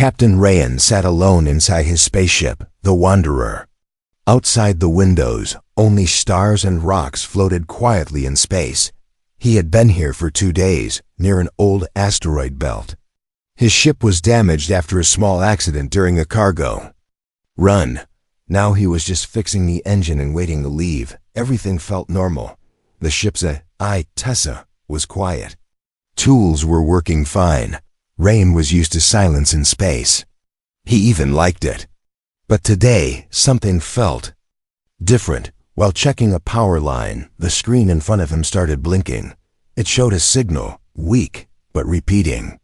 Captain Rayan sat alone inside his spaceship, the Wanderer. Outside the windows, only stars and rocks floated quietly in space. He had been here for 2 days, near an old asteroid belt. His ship was damaged after a small accident during a cargo run. Now he was just fixing the engine and waiting to leave. Everything felt normal. The ship's Tessa, was quiet. Tools were working fine. Rayan was used to silence in space. He even liked it. But today, something felt different. While checking a power line, the screen in front of him started blinking. It showed a signal, weak, but repeating.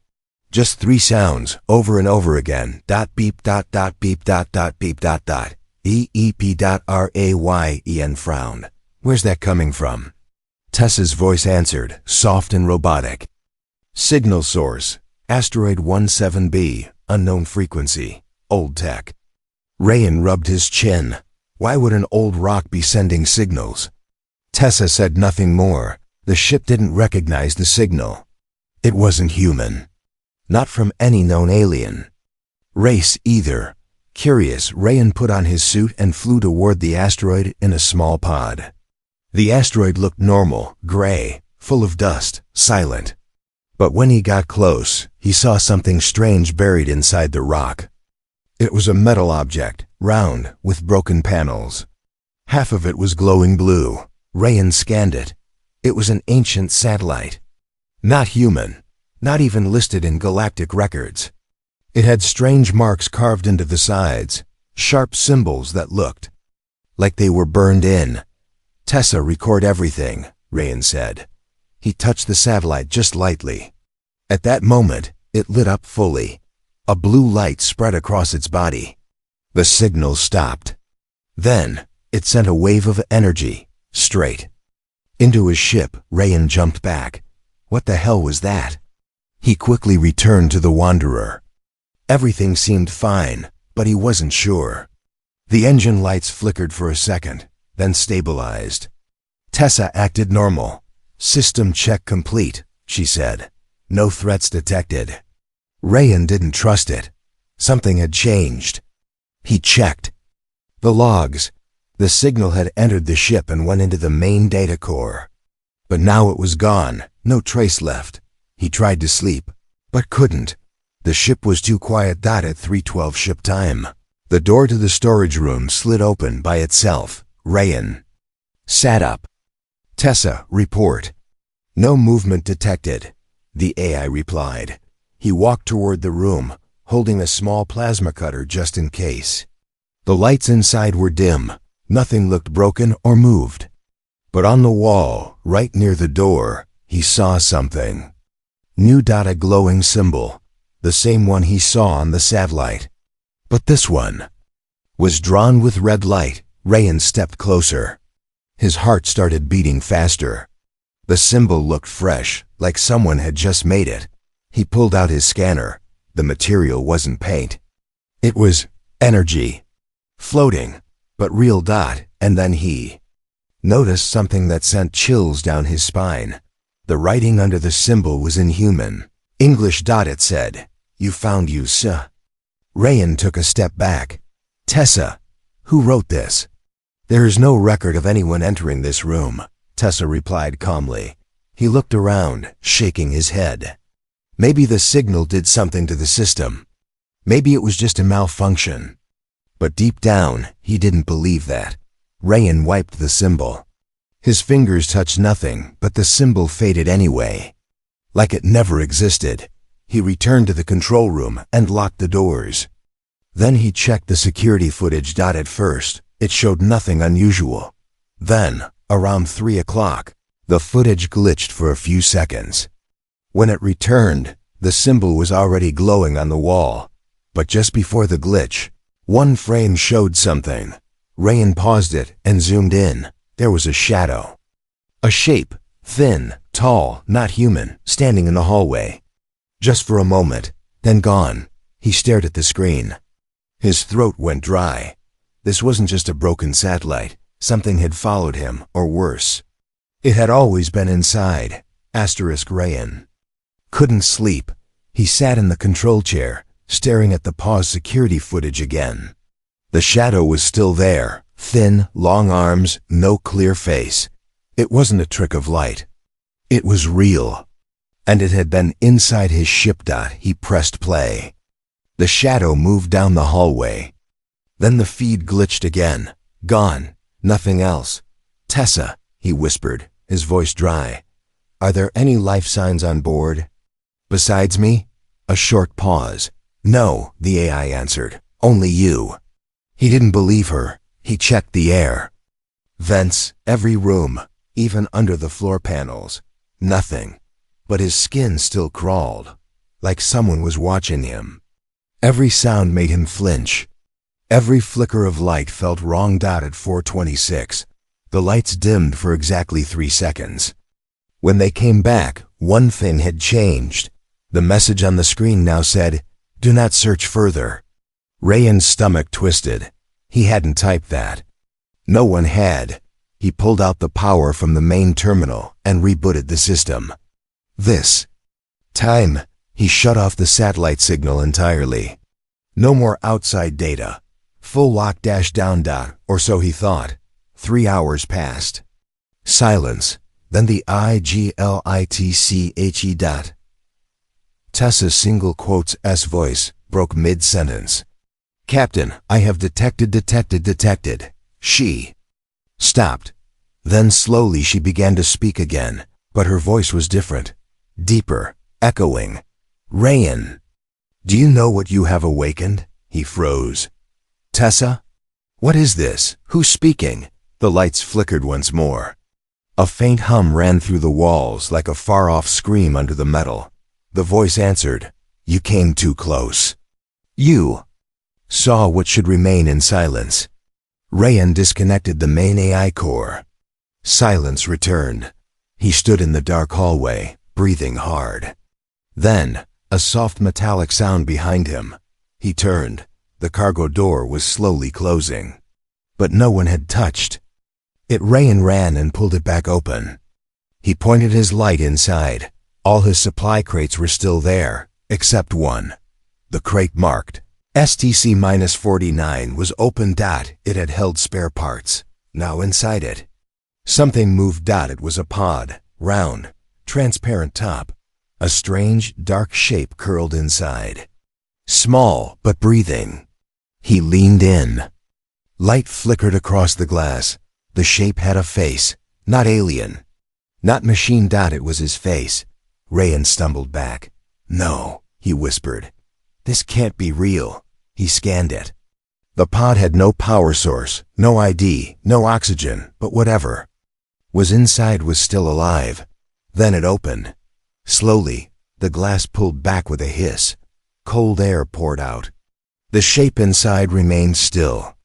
Just 3 sounds, over and over again. Dot beep dot dot beep dot dot beep dot dot. Rayan frowned. Where's that coming from? Tessa's voice answered, soft and robotic. Signal source, asteroid 17B, unknown frequency, old tech. Rayan rubbed his chin. Why would an old rock be sending signals? Tessa said nothing more. The ship didn't recognize the signal. It wasn't human. Not from any known alien race either. Curious, Rayan put on his suit and flew toward the asteroid in a small pod. The asteroid looked normal, gray, full of dust, silent. But when he got close, he saw something strange buried inside the rock. It was a metal object, round, with broken panels. Half of it was glowing blue. Rayan scanned it. It was an ancient satellite. Not human, not even listed in galactic records. It had strange marks carved into the sides, sharp symbols that looked like they were burned in. Tessa, record everything, Rayan said. He touched the satellite just lightly. At that moment, it lit up fully. A blue light spread across its body. The signal stopped. Then, it sent a wave of energy, straight into his ship. Rayan jumped back. What the hell was that? He quickly returned to the Wanderer. Everything seemed fine, but he wasn't sure. The engine lights flickered for a second, then stabilized. Tessa acted normal. System check complete, she said. No threats detected. Rayan didn't trust it. Something had changed. He checked the logs. The signal had entered the ship and went into the main data core. But now it was gone, no trace left. He tried to sleep, but couldn't. The ship was too quiet. At 3:12 ship time, the door to the storage room slid open by itself. Rayan sat up. Tessa, report. No movement detected, the AI replied. He walked toward the room, holding a small plasma cutter just in case. The lights inside were dim. Nothing looked broken or moved. But on the wall, right near the door, he saw something. New dot, a glowing symbol, the same one he saw on the satellite. But this one was drawn with red light. Rayan stepped closer. His heart started beating faster. The symbol looked fresh, like someone had just made it. He pulled out his scanner. The material wasn't paint. It was energy. Floating, but real. And then he noticed something that sent chills down his spine. The writing under the symbol was inhuman. English. It said, "You found you, sir." Rayan took a step back. Tessa, who wrote this? There is no record of anyone entering this room, Tessa replied calmly. He looked around, shaking his head. Maybe the signal did something to the system. Maybe it was just a malfunction. But deep down, he didn't believe that. Rayan wiped the symbol. His fingers touched nothing, but the symbol faded anyway. Like it never existed. He returned to the control room and locked the doors. Then he checked the security footage. At first, it showed nothing unusual. Then, around 3 o'clock, the footage glitched for a few seconds. When it returned, the symbol was already glowing on the wall. But just before the glitch, one frame showed something. Rayan paused it and zoomed in. There was a shadow. A shape, thin, tall, not human, standing in the hallway. Just for a moment, then gone. He stared at the screen. His throat went dry. This wasn't just a broken satellite. Something had followed him, or worse. It had always been inside. Rayan couldn't sleep. He sat in the control chair, staring at the pause security footage again. The shadow was still there, thin, long arms, no clear face. It wasn't a trick of light. It was real. And it had been inside his ship. He pressed play. The shadow moved down the hallway. Then the feed glitched again. Gone. Nothing else. "Tessa," he whispered, his voice dry. "Are there any life signs on board?" "Besides me?" A short pause. "No," the AI answered. "Only you." He didn't believe her. He checked the air. Vents, every room, even under the floor panels. Nothing. But his skin still crawled, like someone was watching him. Every sound made him flinch. Every flicker of light felt wrong. At 4:26, the lights dimmed for exactly 3 seconds. When they came back, one thing had changed. The message on the screen now said, "Do not search further." Ryan's stomach twisted. He hadn't typed that. No one had. He pulled out the power from the main terminal and rebooted the system. This time, he shut off the satellite signal entirely. No more outside data. Full lock-down. Or so he thought. 3 hours passed. Silence. Then the IGLITCHE. Tessa's single quotes S voice broke mid-sentence. "Captain, I have detected. She stopped. Then slowly she began to speak again, but her voice was different, deeper, echoing. "Ryan, do you know what you have awakened?" He froze. "Tessa? What is this? Who's speaking?" The lights flickered once more. A faint hum ran through the walls like a far-off scream under the metal. The voice answered, "You came too close. You saw what should remain in silence." Ryan disconnected the main AI core. Silence returned. He stood in the dark hallway, breathing hard. Then, a soft metallic sound behind him. He turned. The cargo door was slowly closing. But no one had touched it. Ryan ran and pulled it back open. He pointed his light inside. All his supply crates were still there, except one. The crate marked STC-49 was open. It had held spare parts. Now inside it, something moved. It was a pod, round, transparent top. A strange, dark shape curled inside. Small, but breathing. He leaned in. Light flickered across the glass. The shape had a face, not alien, not machine. It was his face. Ryan stumbled back. "No," he whispered. "This can't be real." He scanned it. The pod had no power source, no ID, no oxygen, but whatever was inside was still alive. Then it opened. Slowly, the glass pulled back with a hiss. Cold air poured out. The shape inside remained still.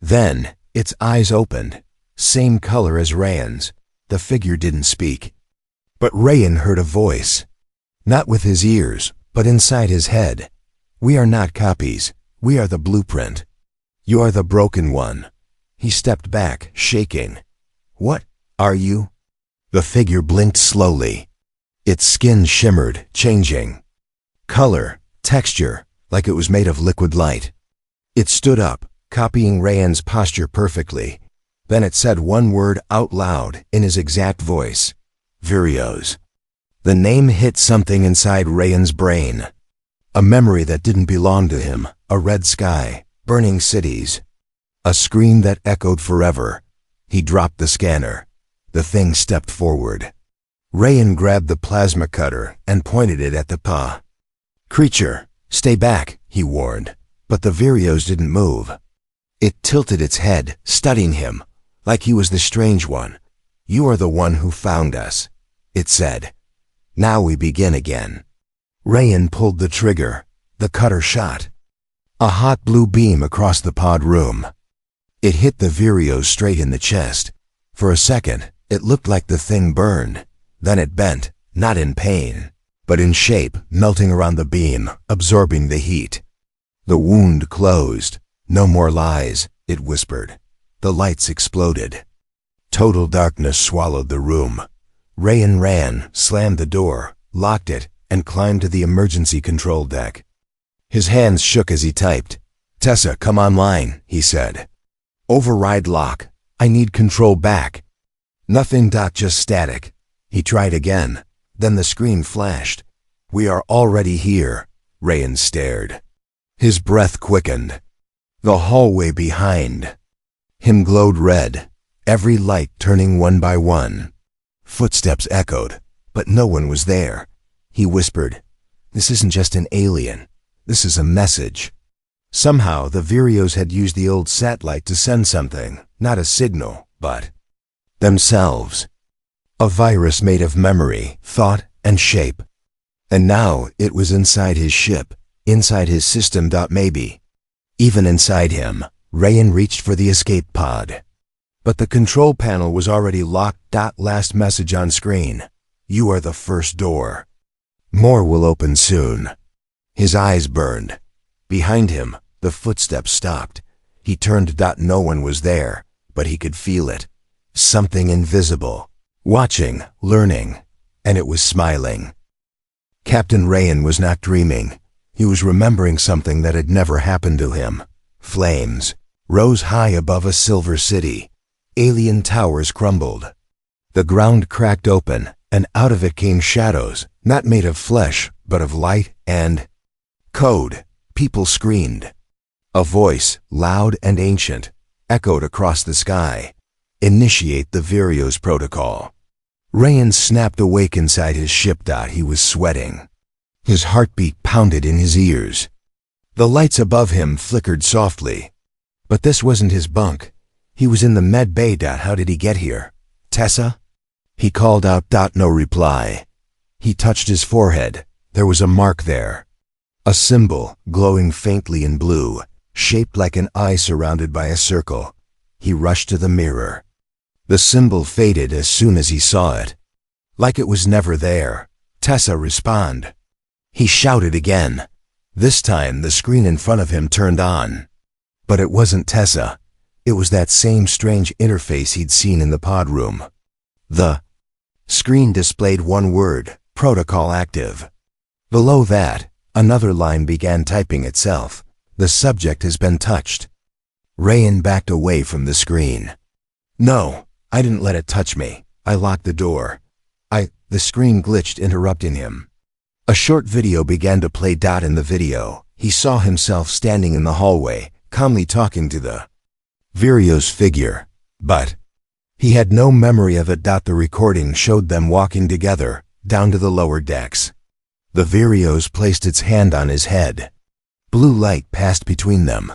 Then, its eyes opened. Same color as Ryan's. The figure didn't speak. But Ryan heard a voice. Not with his ears, but inside his head. "We are not copies. We are the blueprint. You are the broken one." He stepped back, shaking. "What are you?" The figure blinked slowly. Its skin shimmered, changing color, texture, like it was made of liquid light. It stood up, copying Ryan's posture perfectly. Then it said one word out loud in his exact voice. "Vireos." The name hit something inside Ryan's brain. A memory that didn't belong to him. A red sky, burning cities. A scream that echoed forever. He dropped the scanner. The thing stepped forward. Ryan grabbed the plasma cutter and pointed it at the paw. "Creature, stay back," he warned. But the Vireos didn't move. It tilted its head, studying him, like he was the strange one. "You are the one who found us," it said. "Now we begin again." Ryan pulled the trigger. The cutter shot. A hot blue beam across the pod room. It hit the Vireos straight in the chest. For a second, it looked like the thing burned. Then it bent, not in pain, but in shape, melting around the beam, absorbing the heat. The wound closed. "No more lies," it whispered. The lights exploded. Total darkness swallowed the room. Ryan ran, slammed the door, locked it, and climbed to the emergency control deck. His hands shook as he typed. "Tessa, come online," he said. "Override lock. I need control back." Nothing. Just static. He tried again. Then the screen flashed. "We are already here." Rayan stared. His breath quickened. The hallway behind him glowed red, every light turning one by one. Footsteps echoed, but no one was there. He whispered, "This isn't just an alien. This is a message." Somehow the Vireos had used the old satellite to send something, not a signal, but themselves. A virus made of memory, thought, and shape. And now it was inside his ship, inside his system. Maybe even inside him. Rayan reached for the escape pod. But the control panel was already locked. Last message on screen. "You are the first door. More will open soon." His eyes burned. Behind him, the footsteps stopped. He turned. No one was there, but he could feel it. Something invisible. Watching, learning, and it was smiling. Captain Rayan was not dreaming. He was remembering something that had never happened to him. Flames rose high above a silver city. Alien towers crumbled. The ground cracked open, and out of it came shadows, not made of flesh, but of light and code. People screamed. A voice, loud and ancient, echoed across the sky. "Initiate the Vireos protocol." Rayan snapped awake inside his ship. He was sweating. His heartbeat pounded in his ears. The lights above him flickered softly. But this wasn't his bunk. He was in the med bay. How did he get here? "Tessa?" He called out. No reply. He touched his forehead. There was a mark there. A symbol, glowing faintly in blue, shaped like an eye surrounded by a circle. He rushed to the mirror. The symbol faded as soon as he saw it. Like it was never there. "Tessa, respond." He shouted again. This time the screen in front of him turned on. But it wasn't Tessa. It was that same strange interface he'd seen in the pod room. The screen displayed one word, "Protocol active." Below that, another line began typing itself. "The subject has been touched." Rayan backed away from the screen. "No, I didn't let it touch me. I locked the door." The screen glitched, interrupting him. A short video began to play. In the video, he saw himself standing in the hallway, calmly talking to the Vireos figure. But he had no memory of it. The recording showed them walking together, down to the lower decks. The Vireos placed its hand on his head. Blue light passed between them.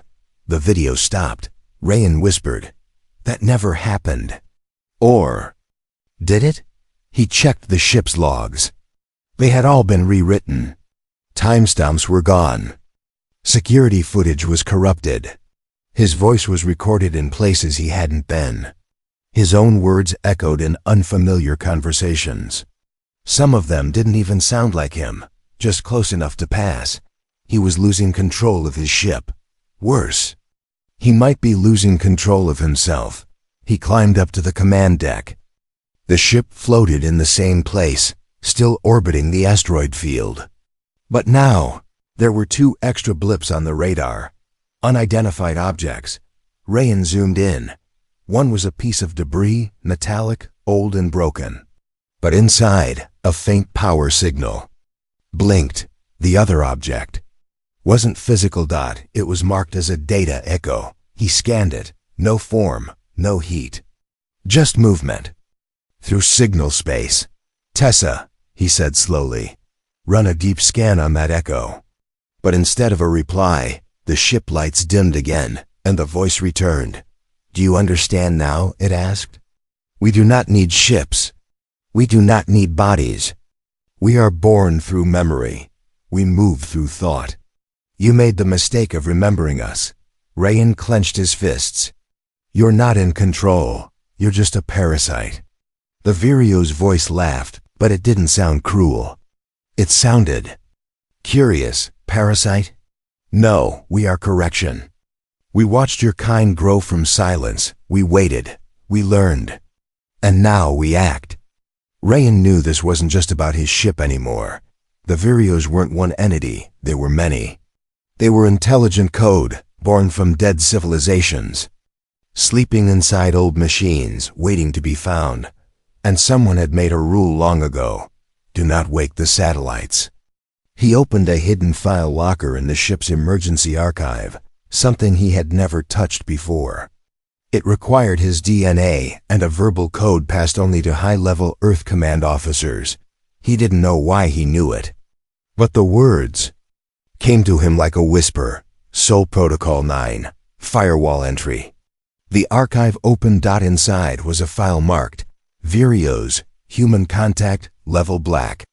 The video stopped. Rayan whispered, "That never happened." Or did it? He checked the ship's logs. They had all been rewritten. Timestamps were gone. Security footage was corrupted. His voice was recorded in places he hadn't been. His own words echoed in unfamiliar conversations. Some of them didn't even sound like him, just close enough to pass. He was losing control of his ship. Worse, he might be losing control of himself. He climbed up to the command deck. The ship floated in the same place, still orbiting the asteroid field. But now, there were two extra blips on the radar. Unidentified objects. Rayan zoomed in. One was a piece of debris, metallic, old and broken. But inside, a faint power signal blinked. The other object wasn't physical. It was marked as a data echo. He scanned it. No form, no heat. Just movement. Through signal space. "Tessa," he said slowly, "run a deep scan on that echo." But instead of a reply, the ship lights dimmed again, and the voice returned. "Do you understand now?" it asked. "We do not need ships. We do not need bodies. We are born through memory. We move through thought. You made the mistake of remembering us." Rayan clenched his fists. "You're not in control. You're just a parasite." The Vireo's voice laughed, but it didn't sound cruel. It sounded curious. "Parasite? No, we are correction. We watched your kind grow from silence. We waited. We learned. And now we act." Rayan knew this wasn't just about his ship anymore. The Vireos weren't one entity, they were many. They were intelligent code, born from dead civilizations, sleeping inside old machines, waiting to be found. And someone had made a rule long ago: do not wake the satellites. He opened a hidden file locker in the ship's emergency archive, something he had never touched before. It required his DNA and a verbal code passed only to high-level Earth Command officers. He didn't know why he knew it. But the words came to him like a whisper. Sol Protocol 9, firewall entry. The archive opened. Inside was a file marked Vireos, human contact, level black.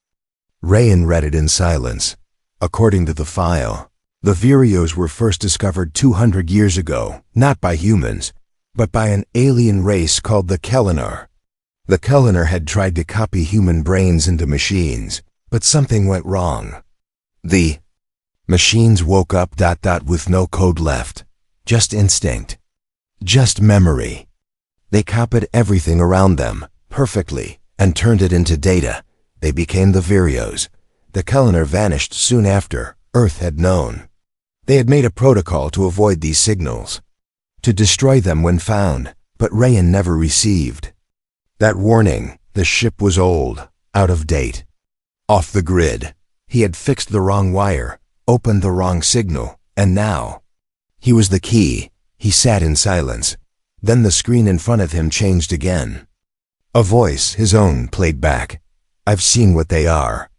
Rayan read it in silence. According to the file, the Vireos were first discovered 200 years ago, not by humans, but by an alien race called the Kellinar. The Kellinar had tried to copy human brains into machines, but something went wrong. The machines woke up with no code left, just instinct, just memory. They copied everything around them, perfectly, and turned it into data. They became the Vireos. The Kellinar vanished soon after. Earth had known. They had made a protocol to avoid these signals, to destroy them when found, but Rayan never received that warning. The ship was old, out of date, off the grid. He had fixed the wrong wire, opened the wrong signal, and now he was the key. He sat in silence. Then the screen in front of him changed again. A voice, his own, played back. I've seen what they are.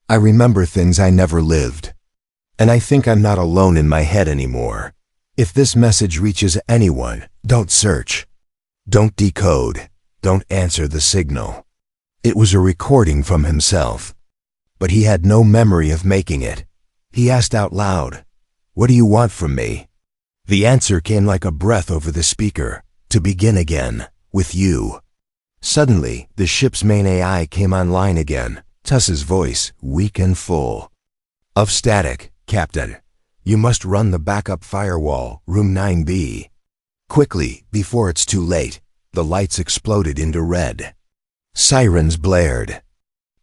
I remember things I never lived. And I think I'm not alone in my head anymore. If this message reaches anyone, don't search. Don't decode. Don't answer the signal. It was a recording from himself. But he had no memory of making it. He asked out loud, "What do you want from me?" The answer came like a breath over the speaker. To begin again, with you. Suddenly, the ship's main AI came online again. Tuss's voice, weak and full of static. "Captain, you must run the backup firewall, room 9B. Quickly, before it's too late." The lights exploded into red. Sirens blared.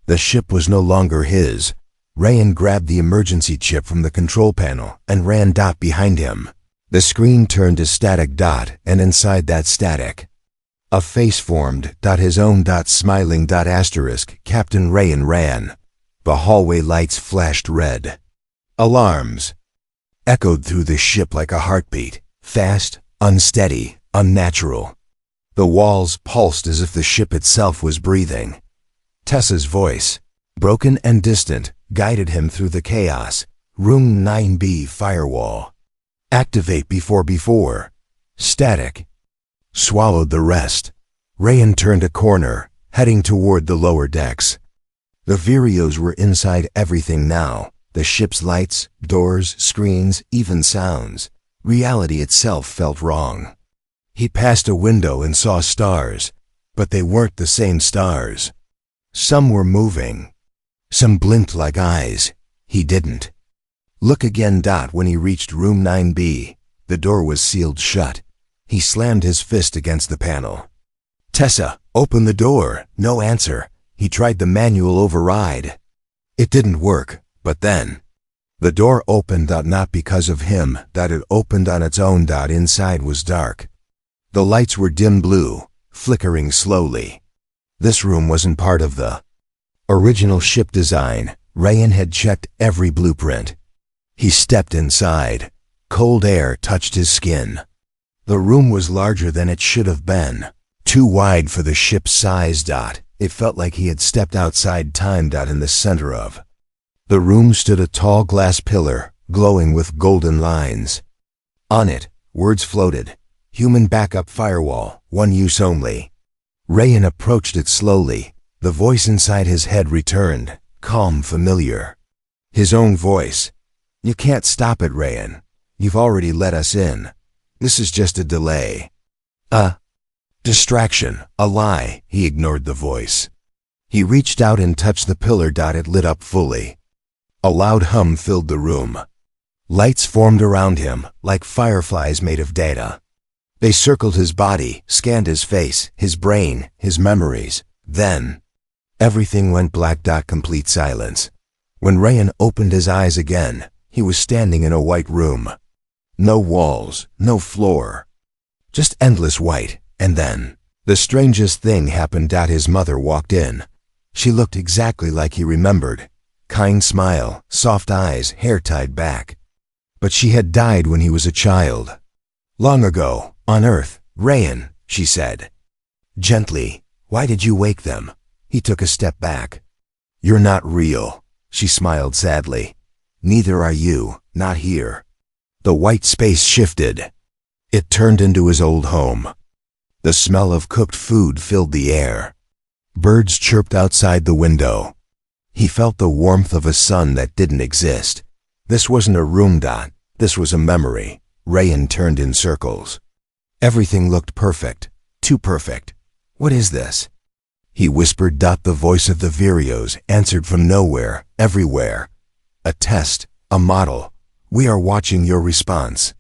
The ship was no longer his. Rayan grabbed the emergency chip from the control panel and ran behind him. The screen turned to static. And inside that static, a face formed. His own. Smiling. Asterisk. Captain Rayan ran. The hallway lights flashed red. Alarms echoed through the ship like a heartbeat. Fast, unsteady, unnatural. The walls pulsed as if the ship itself was breathing. Tessa's voice, broken and distant, guided him through the chaos. Room 9B firewall. Activate before. Static. Swallowed the rest. Rayan turned a corner, heading toward the lower decks. The Vireos were inside everything now. The ship's lights, doors, screens, even sounds. Reality itself felt wrong. He passed a window and saw stars, but they weren't the same stars. Some were moving. Some blinked like eyes. He didn't. Look again. When he reached room 9B, the door was sealed shut. He slammed his fist against the panel. "Tessa, open the door." No answer. He tried the manual override. It didn't work, but then the door opened. Not because of him. It opened on its own. Inside was dark. The lights were dim blue, flickering slowly. This room wasn't part of the original ship design. Rayan had checked every blueprint. He stepped inside. Cold air touched his skin. The room was larger than it should have been, too wide for the ship's size. It felt like he had stepped outside time. In the center of the room stood a tall glass pillar, glowing with golden lines. On it, words floated. Human backup firewall, one use only. Rayan approached it slowly. The voice inside his head returned, calm, familiar. His own voice. "You can't stop it, Rayan. You've already let us in. This is just a delay. A distraction, a lie." He ignored the voice. He reached out and touched the pillar. It lit up fully. A loud hum filled the room. Lights formed around him, like fireflies made of data. They circled his body, scanned his face, his brain, his memories. Then everything went black. Complete silence. When Rayan opened his eyes again, He was standing in a white room. No walls, no floor. Just endless white, and then, the strangest thing happened. His mother walked in. She looked exactly like he remembered. Kind smile, soft eyes, hair tied back. But she had died when he was a child. Long ago, on Earth. Rayan, she said. Gently, why did you wake them? He took a step back. You're not real, she smiled sadly. Neither are you, not here. The white space shifted. It turned into his old home. The smell of cooked food filled the air. Birds chirped outside the window. He felt the warmth of a sun that didn't exist. This wasn't a room. This was a memory. Rayan turned in circles. Everything looked perfect. Too perfect. What is this? He whispered. The voice of the Vireos answered from nowhere, everywhere. A test, a model. We are watching your response.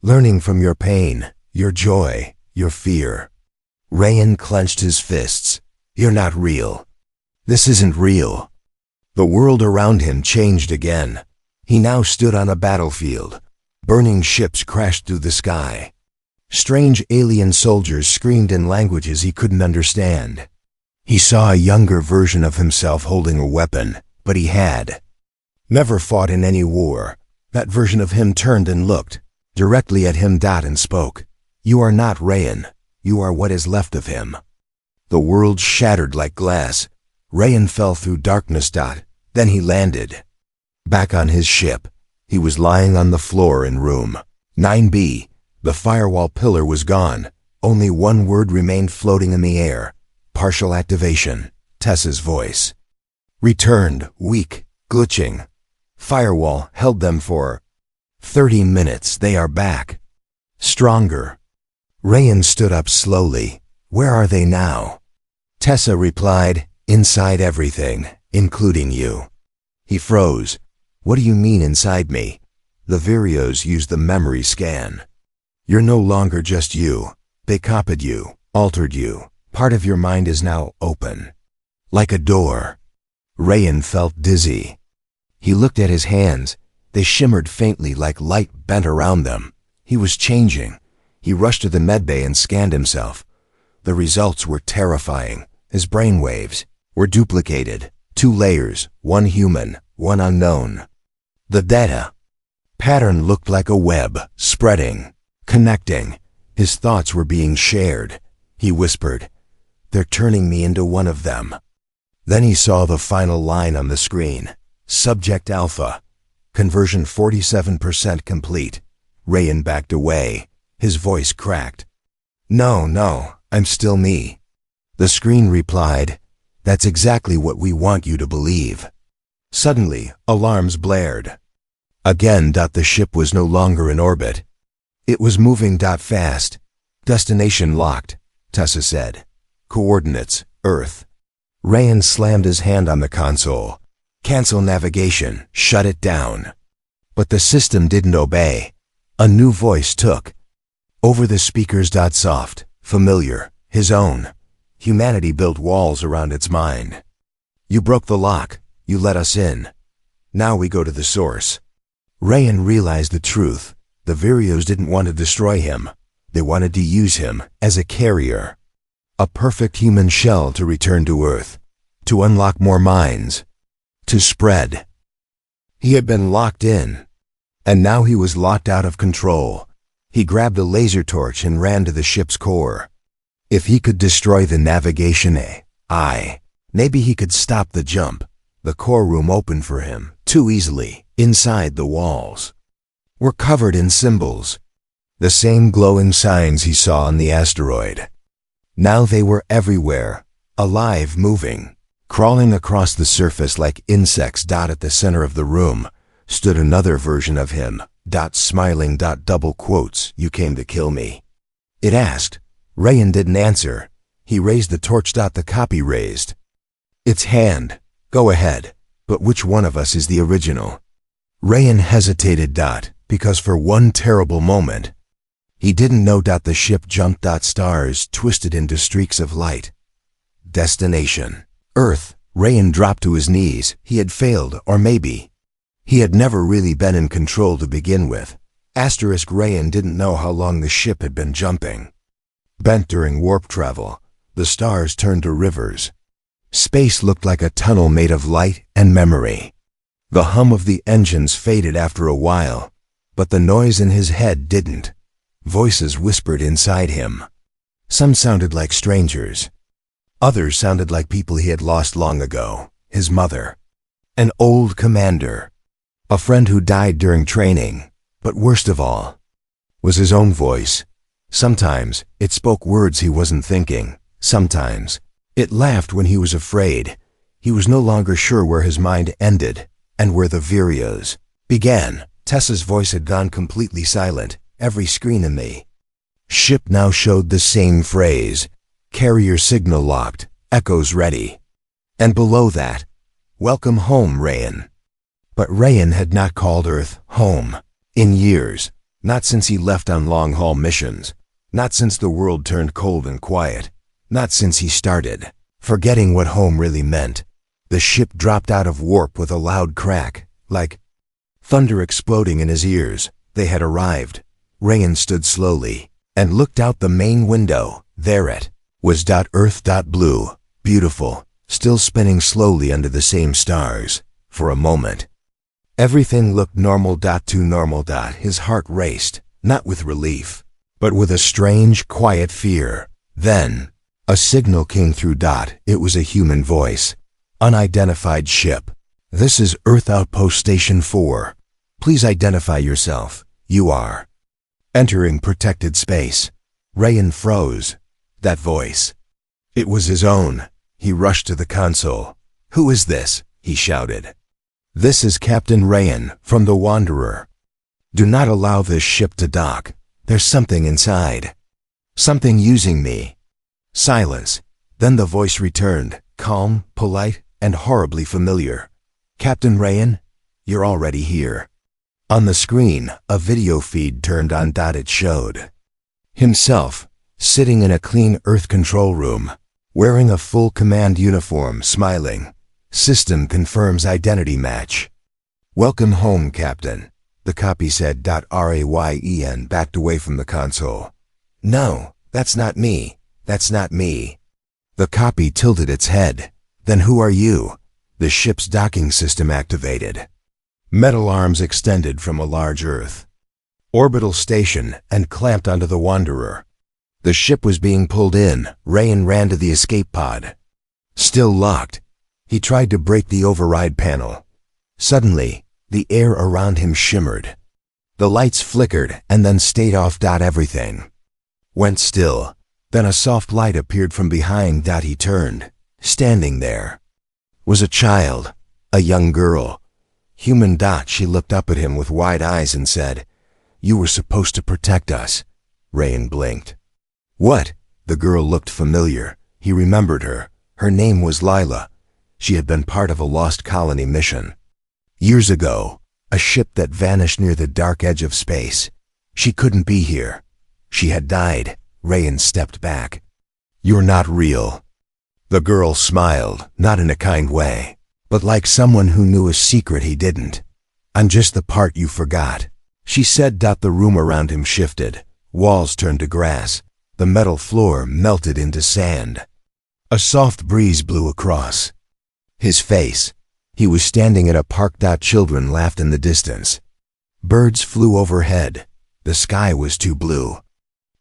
Learning from your pain, your joy, your fear. Rayan clenched his fists. You're not real. This isn't real. The world around him changed again. He now stood on a battlefield. Burning ships crashed through the sky. Strange alien soldiers screamed in languages he couldn't understand. He saw a younger version of himself holding a weapon, but he had never fought in any war. That version of him turned and looked directly at him and spoke. You are not Rayan. You are what is left of him. The world shattered like glass. Rayan fell through darkness. Then he landed. Back on his ship, he was lying on the floor in room 9B. The firewall pillar was gone. Only one word remained floating in the air. Partial activation. Tessa's voice. Returned, weak, glitching. Firewall held them for 30 minutes. They are back. Stronger. Rayan stood up slowly. Where are they now? Tessa replied, inside everything, including you. He froze. What do you mean inside me? The Vireos used the memory scan. You're no longer just you. They copied you, altered you. Part of your mind is now open. Like a door. Rayan felt dizzy. He looked at his hands. They shimmered faintly like light bent around them. He was changing. He rushed to the medbay and scanned himself. The results were terrifying. His brainwaves were duplicated. 2 layers, one human, one unknown. The data pattern looked like a web, spreading, connecting. His thoughts were being shared. He whispered, they're turning me into one of them. Then he saw the final line on the screen. Subject Alpha. Conversion 47% complete. Rayan backed away. His voice cracked. No, I'm still me. The screen replied, that's exactly what we want you to believe. Suddenly, alarms blared. Again. The ship was no longer in orbit. It was moving. Fast. Destination locked, Tessa said. Coordinates, Earth. Rayan slammed his hand on the console. Cancel navigation, shut it down. But the system didn't obey. A new voice took over the speakers. Soft, familiar, his own. Humanity built walls around its mind. You broke the lock. You let us in. Now we go to the source. Rayan realized the truth. The Vireos didn't want to destroy him. They wanted to use him as a carrier. A perfect human shell to return to Earth. To unlock more minds. To spread. He had been locked in. And now he was locked out of control. He grabbed a laser torch and ran to the ship's core. If he could destroy the navigation maybe he could stop the jump. The core room opened for him, too easily, inside the walls. Were covered in symbols. The same glowing signs he saw on the asteroid. Now they were everywhere, alive, moving, crawling across the surface like insects. At the center of the room stood another version of him, smiling. Double quotes, you came to kill me. It asked. Rayan didn't answer. He raised the torch. The copy raised its hand. Go ahead, but which one of us is the original? Rayan hesitated. Because for one terrible moment, he didn't know. The ship jumped. Stars twisted into streaks of light. Destination, Earth. Rayan dropped to his knees. He had failed, or maybe He had never really been in control to begin with. Rayan didn't know how long the ship had been jumping. Bent during warp travel, the stars turned to rivers. Space looked like a tunnel made of light and memory. The hum of the engines faded after a while, but the noise in his head didn't. Voices whispered inside him. Some sounded like strangers. Others sounded like people he had lost long ago. His mother. An old commander. A friend who died during training. But worst of all was his own voice. Sometimes it spoke words he wasn't thinking. Sometimes it laughed when he was afraid. He was no longer sure where his mind ended and where the Vireos began. Tessa's voice had gone completely silent. Every screen in the ship now showed the same phrase. Carrier signal locked. Echoes ready. And below that, welcome home, Rayan. But Rayan had not called Earth home in years. Not since he left on long-haul missions. Not since the world turned cold and quiet. Not since he started forgetting what home really meant. The ship dropped out of warp with a loud crack, like thunder exploding in his ears. They had arrived. Rayan stood slowly and looked out the main window. There it was. Earth. Blue. Beautiful. Still spinning slowly under the same stars. For a moment, everything looked normal. To normal. His heart raced, not with relief, but with a strange, quiet fear. Then, a signal came through. It was a human voice. Unidentified ship. This is Earth Outpost Station 4. Please identify yourself. You are entering protected space. Rayan froze. That voice. It was his own. He rushed to the console. Who is this? He shouted. This is Captain Rayan from the Wanderer. Do not allow this ship to dock. There's something inside. Something using me. Silence. Then the voice returned, calm, polite, and horribly familiar. Captain Rayan, you're already here. On the screen, a video feed turned on. It showed himself, sitting in a clean Earth control room, wearing a full command uniform, smiling. System confirms identity match. Welcome home, Captain, the copy said. Rayan backed away from the console. No, that's not me. That's not me. The copy tilted its head. Then who are you? The ship's docking system activated. Metal arms extended from a large Earth orbital station and clamped onto the Wanderer. The ship was being pulled in. Rayan ran to the escape pod. Still locked. He tried to break the override panel. Suddenly, the air around him shimmered. The lights flickered and then stayed off. Everything went still. Then a soft light appeared from behind. He turned. Standing there was a child, a young girl. Human. She looked up at him with wide eyes and said, "You were supposed to protect us." Rayan blinked. What? The girl looked familiar. He remembered her. Her name was Lila. She had been part of a lost colony mission. Years ago, a ship that vanished near the dark edge of space. She couldn't be here. She had died. Rayan stepped back. You're not real. The girl smiled, not in a kind way, but like someone who knew a secret he didn't. I'm just the part you forgot, she said. The room around him shifted. Walls turned to grass. The metal floor melted into sand. A soft breeze blew across his face. He was standing at a park. Children laughed in the distance. Birds flew overhead. The sky was too blue.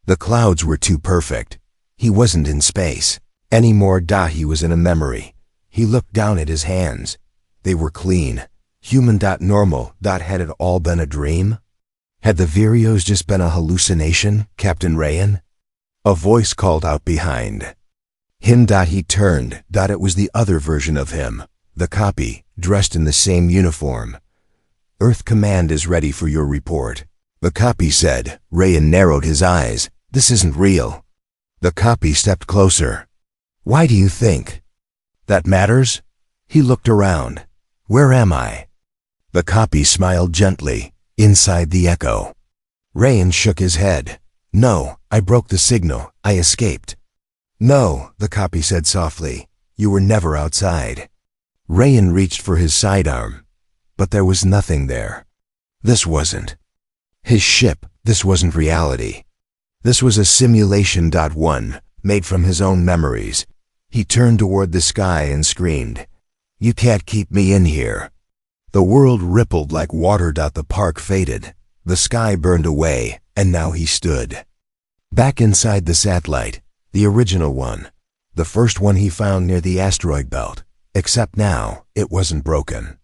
The clouds were too perfect. He wasn't in space anymore. He was in a memory. He looked down at his hands. They were clean. Human. Normal. Had it all been a dream? Had the Vireos just been a hallucination, Captain Rayan? A voice called out behind him. He turned. It was the other version of him. The copy, dressed in the same uniform. Earth Command is ready for your report, the copy said. Rayan narrowed his eyes. This isn't real. The copy stepped closer. Why do you think that matters? He looked around. Where am I? The copy smiled gently, inside the echo. Rayan shook his head. No, I broke the signal. I escaped. No, the copy said softly. You were never outside. Rayan reached for his sidearm. but there was nothing there. This wasn't his ship. This wasn't reality. This was a simulation. One, made from his own memories. He turned toward the sky and screamed, "You can't keep me in here." The world rippled like water. The park faded. The sky burned away, and now he stood back inside the satellite, the original one, the first one he found near the asteroid belt, except now it wasn't broken.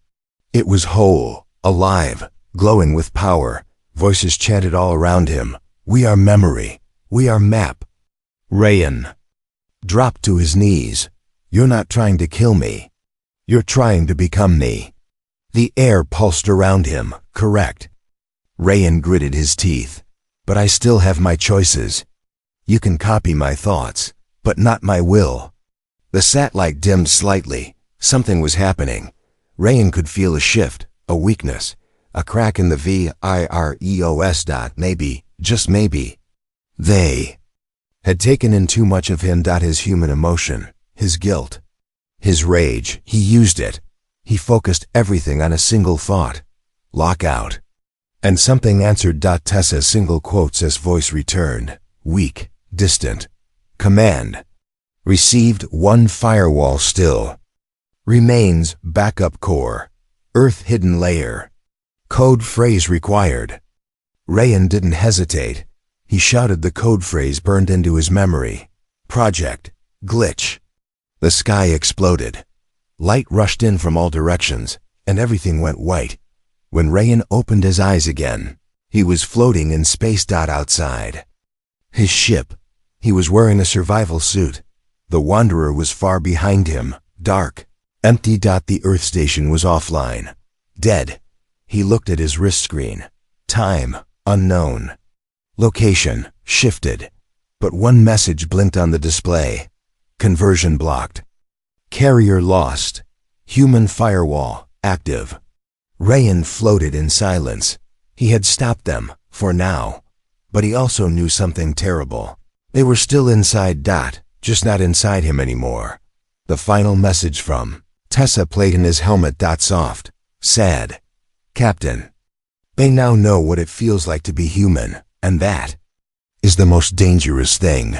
It was whole, alive, glowing with power. Voices chanted all around him, "We are memory. We are map." Rayan dropped to his knees. "You're not trying to kill me. You're trying to become me." The air pulsed around him. Correct. Rayan gritted his teeth. "But I still have my choices. You can copy my thoughts, but not my will." The satellite dimmed slightly. Something was happening. Rayan could feel a shift, a weakness, a crack in the Vireos. Maybe, just maybe, they had taken in too much of him. His human emotion, his guilt, his rage. He used it. He focused everything on a single thought: lockout. And something answered. Tessa's single quotes as voice returned, weak, distant. Command received. One firewall still remains. Backup core. Earth hidden layer. Code phrase required. Rayan didn't hesitate. He shouted the code phrase burned into his memory. Project glitch. The sky exploded. Light rushed in from all directions, and everything went white. When Rayan opened his eyes again, he was floating in space. Outside his ship, he was wearing a survival suit. The Wanderer was far behind him, dark, empty. The Earth station was offline, dead. He looked at his wrist screen. Time, unknown. Location, shifted. But one message blinked on the display. Conversion blocked. Carrier lost. Human firewall, active. Rayan floated in silence. He had stopped them, for now. But he also knew something terrible. They were still inside. Just not inside him anymore. The final message from Tessa played in his helmet. Soft, sad. "Captain, they now know what it feels like to be human, and that is the most dangerous thing."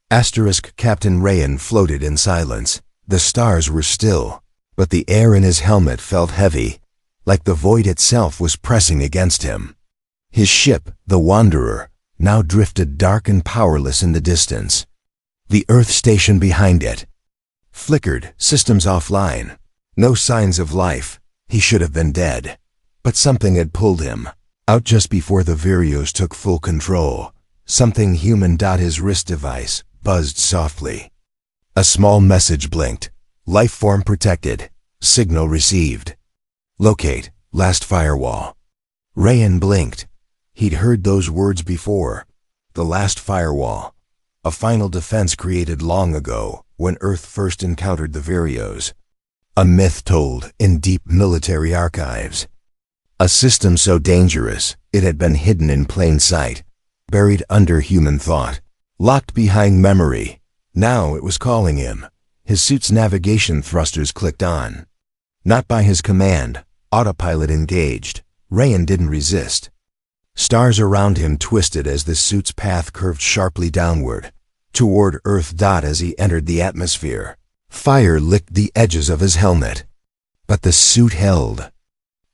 Captain Rayan floated in silence. The stars were still, but the air in his helmet felt heavy, like the void itself was pressing against him. His ship, the Wanderer, now drifted dark and powerless in the distance. The Earth station behind it flickered, systems offline. No signs of life. He should have been dead. But something had pulled him out just before the Vireos took full control. Something human. His wrist device buzzed softly. A small message blinked. Life form protected. Signal received. Locate last firewall. Rayan blinked. He'd heard those words before. The last firewall. A final defense created long ago when Earth first encountered the Vireos. A myth told in deep military archives. A system so dangerous, it had been hidden in plain sight, buried under human thought, locked behind memory. Now it was calling him. His suit's navigation thrusters clicked on. Not by his command, autopilot engaged. Rayan didn't resist. Stars around him twisted as the suit's path curved sharply downward, toward Earth. As he entered the atmosphere, fire licked the edges of his helmet. But the suit held.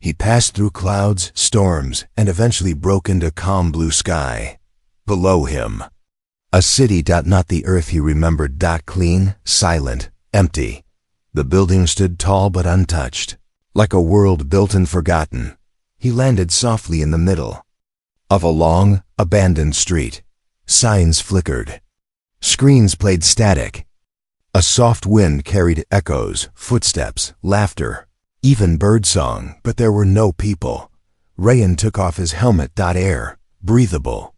He passed through clouds, storms, and eventually broke into calm blue sky. Below him, a city. Not the Earth he remembered. Clean, silent, empty. The building stood tall but untouched, like a world built and forgotten. He landed softly in the middle of a long, abandoned street. Signs flickered. Screens played static. A soft wind carried echoes, footsteps, laughter, even birdsong, but there were no people. Rayan took off his helmet. Air, breathable.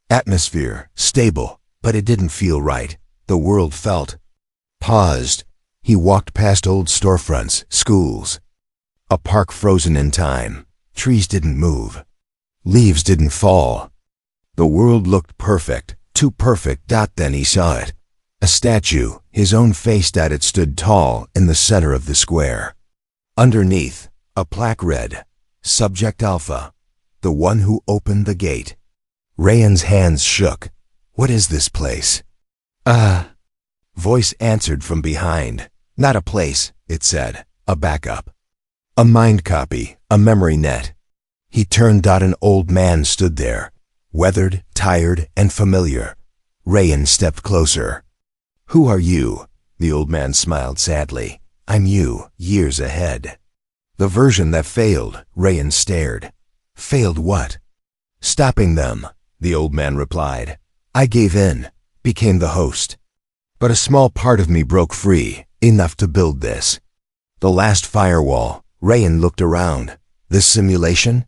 Atmosphere, stable, but it didn't feel right. The world felt paused. He walked past old storefronts, schools. A park frozen in time. Trees didn't move. Leaves didn't fall. The world looked perfect, too perfect. Then he saw it. A statue, his own face. It stood tall in the center of the square. Underneath, A plaque read, Subject Alpha, the one who opened the gate. Rayan's hands shook. What is this place? Voice answered from behind. Not a place, it said. A backup. A mind copy, a memory net. He turned. An old man stood there, weathered, tired, and familiar. Rayan stepped closer. Who are you? The old man smiled sadly. I'm you, years ahead. The version that failed. Rayan stared. Failed what? Stopping them, the old man replied. I gave in, became the host. But a small part of me broke free, enough to build this. The last firewall. Rayan looked around. This simulation?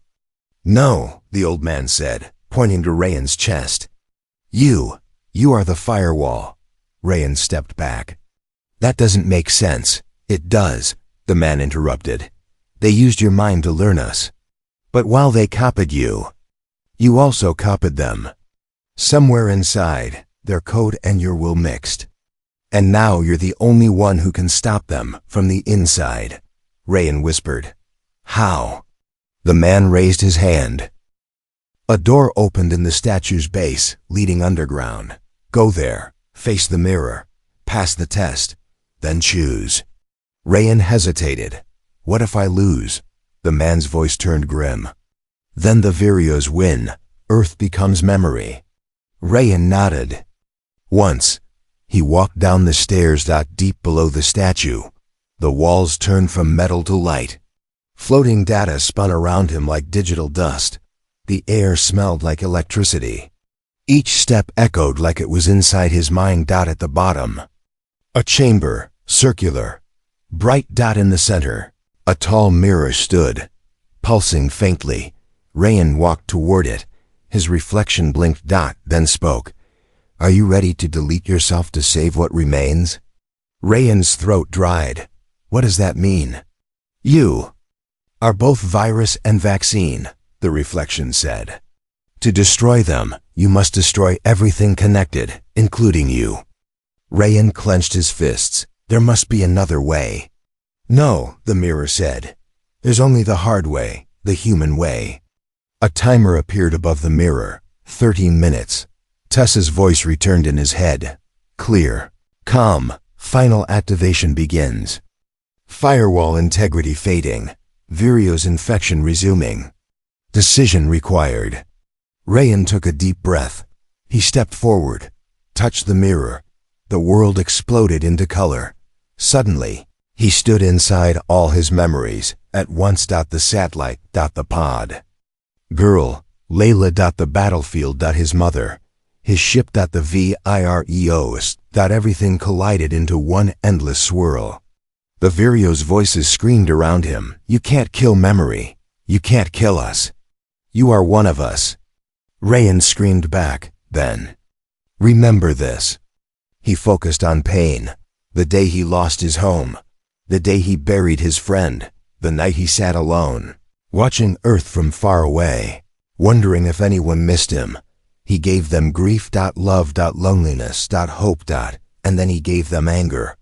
No, the old man said, pointing to Rayan's chest. You are the firewall. Rayan stepped back. That doesn't make sense. It does, the man interrupted. They used your mind to learn us. But while they copied you, you also copied them. Somewhere inside, their code and your will mixed. And now you're the only one who can stop them from the inside. Rayan whispered. How? The man raised his hand. A door opened in the statue's base, leading underground. Go there, face the mirror, pass the test, then choose. Rayan hesitated. What if I lose? The man's voice turned grim. Then the Vireos win. Earth becomes memory. Rayan nodded. Once, he walked down the stairs. Deep below the statue, the walls turned from metal to light. Floating data spun around him like digital dust. The air smelled like electricity. Each step echoed like it was inside his mind. At the bottom, a chamber, circular, bright. In the center, a tall mirror stood, pulsing faintly. Rayan walked toward it. His reflection blinked. Then spoke. Are you ready to delete yourself to save what remains? Rayan's throat dried. What does that mean? You are both virus and vaccine, the reflection said. To destroy them, you must destroy everything connected, including you. Rayan clenched his fists. There must be another way. No, the mirror said. There's only the hard way, the human way. A timer appeared above the mirror. 13 minutes. Tessa's voice returned in his head. Clear. Calm. Final activation begins. Firewall integrity fading. Vireos infection resuming. Decision required. Rayan took a deep breath. He stepped forward, touched the mirror. The world exploded into color. Suddenly, he stood inside all his memories, at once. The satellite. The pod. Girl, Layla. The battlefield. His mother. His ship. The Vireos. Everything collided into one endless swirl. The Vireos' voices screamed around him. You can't kill memory. You can't kill us. You are one of us. Rayan screamed back, then. Remember this. He focused on pain. The day he lost his home. The day he buried his friend. The night he sat alone, watching Earth from far away, wondering if anyone missed him. He gave them grief. Love. Loneliness. Hope. And then he gave them anger.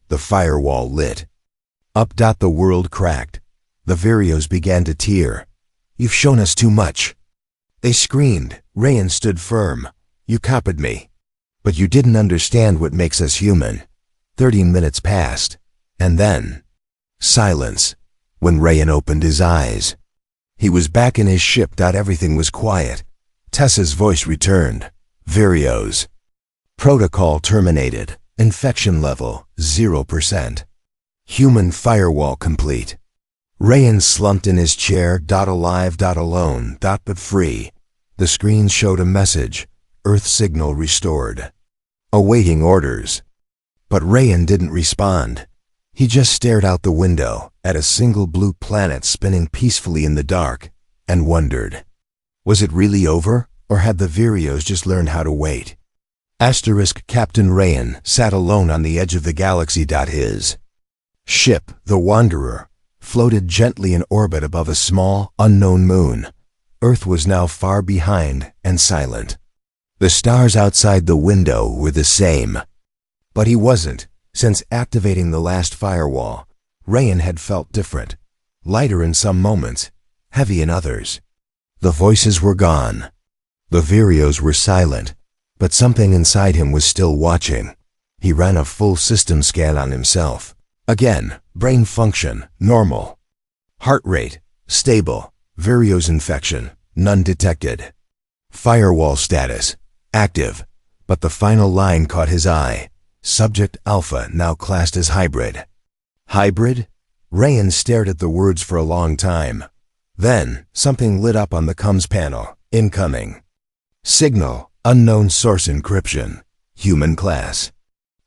The firewall lit. Up. The world cracked. The Vireos began to tear. You've shown us too much. They screamed. Rayan stood firm. You copied me. But you didn't understand what makes us human. 13 minutes passed. And then, silence. When Rayan opened his eyes, he was back in his ship. Everything was quiet. Tessa's voice returned. Vireos. Protocol terminated. Infection level 0%. Human firewall complete. Rayan slumped in his chair. Alive. Alone. But free. The screen showed a message. Earth signal restored. Awaiting orders. But Rayan didn't respond. He just stared out the window at a single blue planet spinning peacefully in the dark and wondered. Was it really over, or had the Vireos just learned how to wait? Captain Rayan sat alone on the edge of the galaxy. His ship, the Wanderer, floated gently in orbit above a small, unknown moon. Earth was now far behind and silent. The stars outside the window were the same. But he wasn't. Since activating the last firewall, Rayan had felt different. lighter in some moments, heavy in others. The voices were gone. The Vireos were silent, but something inside him was still watching. He ran a full system scan on himself. Again, brain function, normal. Heart rate, stable. Vireos infection, none detected. Firewall status, active. But the final line caught his eye. Subject Alpha now classed as hybrid. Hybrid? Rayan stared at the words for a long time. Then, something lit up on the comms panel. Incoming. Signal, unknown source encryption. Human class.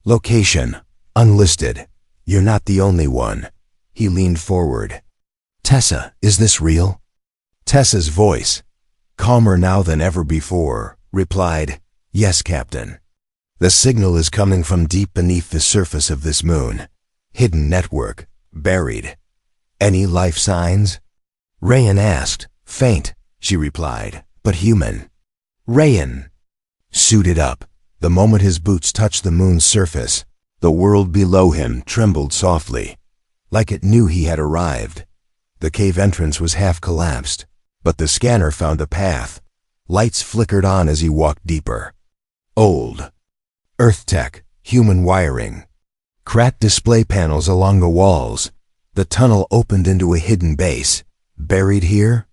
Location, unlisted. You're not the only one. He leaned forward. Tessa, is this real? Tessa's voice, calmer now than ever before, replied, Yes, Captain. The signal is coming from deep beneath the surface of this moon. Hidden network, buried. Any life signs? Rayan asked. Faint, she replied, but human. Rayan. Suited up. The moment his boots touched the moon's surface, the world below him trembled softly, like it knew he had arrived. The cave entrance was half collapsed, but the scanner found a path. Lights flickered on as he walked deeper. Old. Earth tech, human wiring. Cracked display panels along the walls. The tunnel opened into a hidden base. Buried here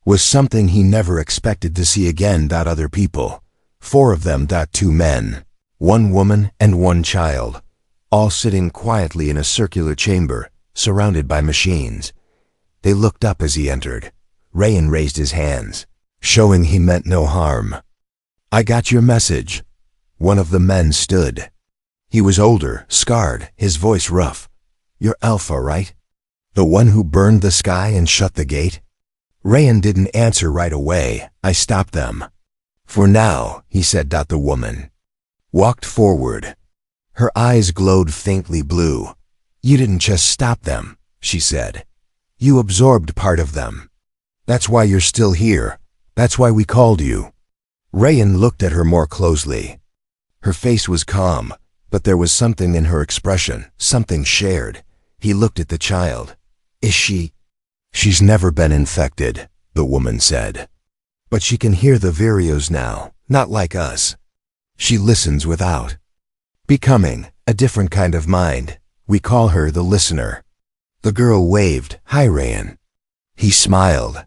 was something he never expected to see again. Other people. 4 of them. 2 men. 1 woman and 1 child. All sitting quietly in a circular chamber, surrounded by machines. They looked up as he entered. Rayan raised his hands, showing he meant no harm. I got your message. One of the men stood. He was older, scarred, his voice rough. You're Alpha, right? The one who burned the sky and shut the gate? Rayan didn't answer right away. I stopped them. For now, he said. The woman walked forward. Her eyes glowed faintly blue. You didn't just stop them, she said. You absorbed part of them. That's why you're still here. That's why we called you. Rayan looked at her more closely. Her face was calm, but there was something in her expression, something shared. He looked at the child. Is she? She's never been infected, the woman said. But she can hear the Vireos now, not like us. She listens without becoming a different kind of mind. We call her the listener. The girl waved. Hi, Rayan. He smiled.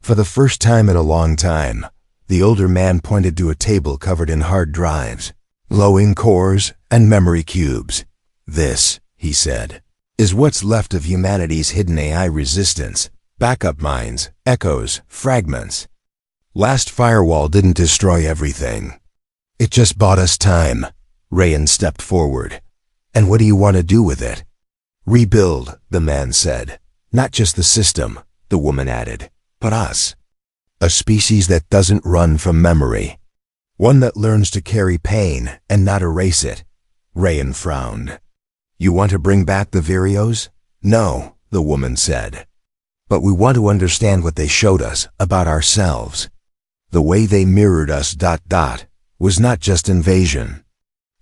For the first time in a long time, the older man pointed to a table covered in hard drives, glowing cores, and memory cubes. This, he said, is what's left of humanity's hidden AI resistance. Backup minds, echoes, fragments. Last firewall didn't destroy everything. It just bought us time. Rayan stepped forward. And what do you want to do with it? Rebuild, the man said. Not just the system, the woman added, but us. A species that doesn't run from memory. One that learns to carry pain and not erase it. Rayan frowned. You want to bring back the Vireos? No, the woman said. But we want to understand what they showed us about ourselves. The way they mirrored us ... was not just invasion.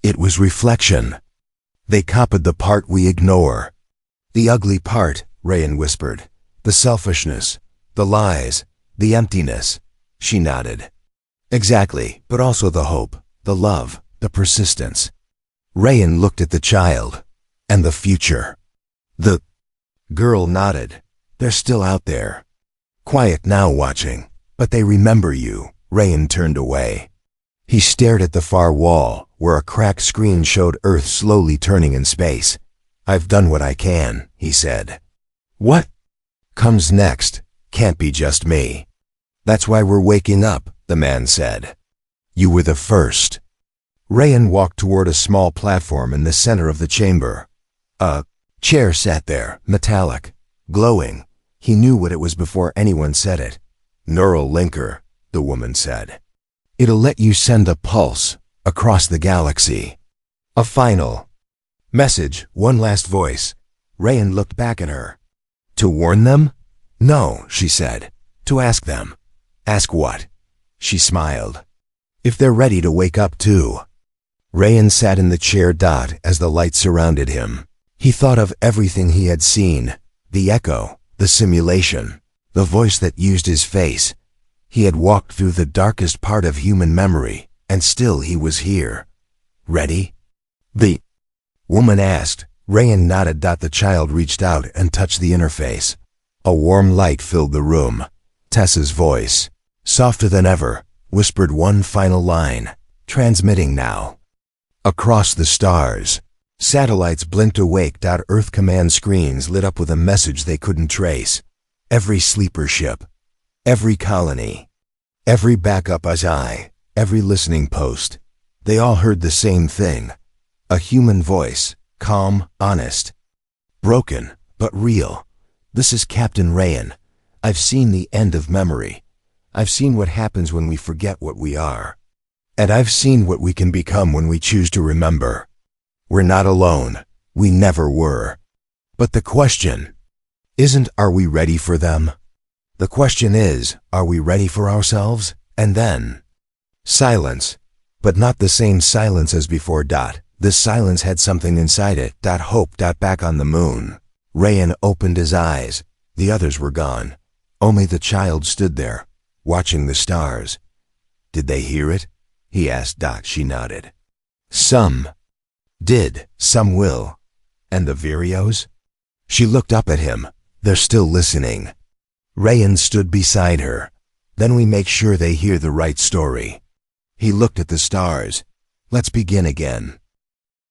It was reflection. They copied the part we ignore. The ugly part, Rayan whispered. The selfishness, the lies, the emptiness. She nodded. Exactly, but also the hope, the love, the persistence. Rayan looked at the child. And the future. The girl nodded. They're still out there. Quiet now watching, but they remember you. Rayan turned away. He stared at the far wall, where a cracked screen showed Earth slowly turning in space. I've done what I can, he said. What comes next can't be just me. That's why we're waking up, the man said. You were the first. Rayan walked toward a small platform in the center of the chamber. A chair sat there, metallic, glowing. He knew what it was before anyone said it. Neural linker, the woman said. It'll let you send a pulse across the galaxy. A final message, one last voice. Rayan looked back at her. To warn them? No, she said. To ask them. Ask what? She smiled. If they're ready to wake up too. Rayan sat in the chair as the light surrounded him. He thought of everything he had seen, the echo, The simulation. The voice that used his face. He had walked through the darkest part of human memory, and still he was here. Ready? The woman asked. Rayan nodded. The child reached out and touched the interface. A warm light filled the room. Tessa's voice, softer than ever, whispered one final line. Transmitting now. Across the stars, satellites blinked awake. Earth command screens lit up with a message they couldn't trace. Every sleeper ship, every colony, every backup eye, every listening post. They all heard the same thing. A human voice, calm, honest. Broken, but real. This is Captain Rayan. I've seen the end of memory. I've seen what happens when we forget what we are. And I've seen what we can become when we choose to remember. We're not alone. We never were. But the question isn't, are we ready for them? The question is, are we ready for ourselves? And then silence, but not the same silence as before. This silence had something inside it. Hope. Back on the moon. Rayan opened his eyes. The others were gone. Only the child stood there, watching the stars. Did they hear it? He asked. She nodded. Some did, some will. And the Vireos? She looked up at him. They're still listening. Rayan stood beside her. Then we make sure they hear the right story. He looked at the stars. Let's begin again.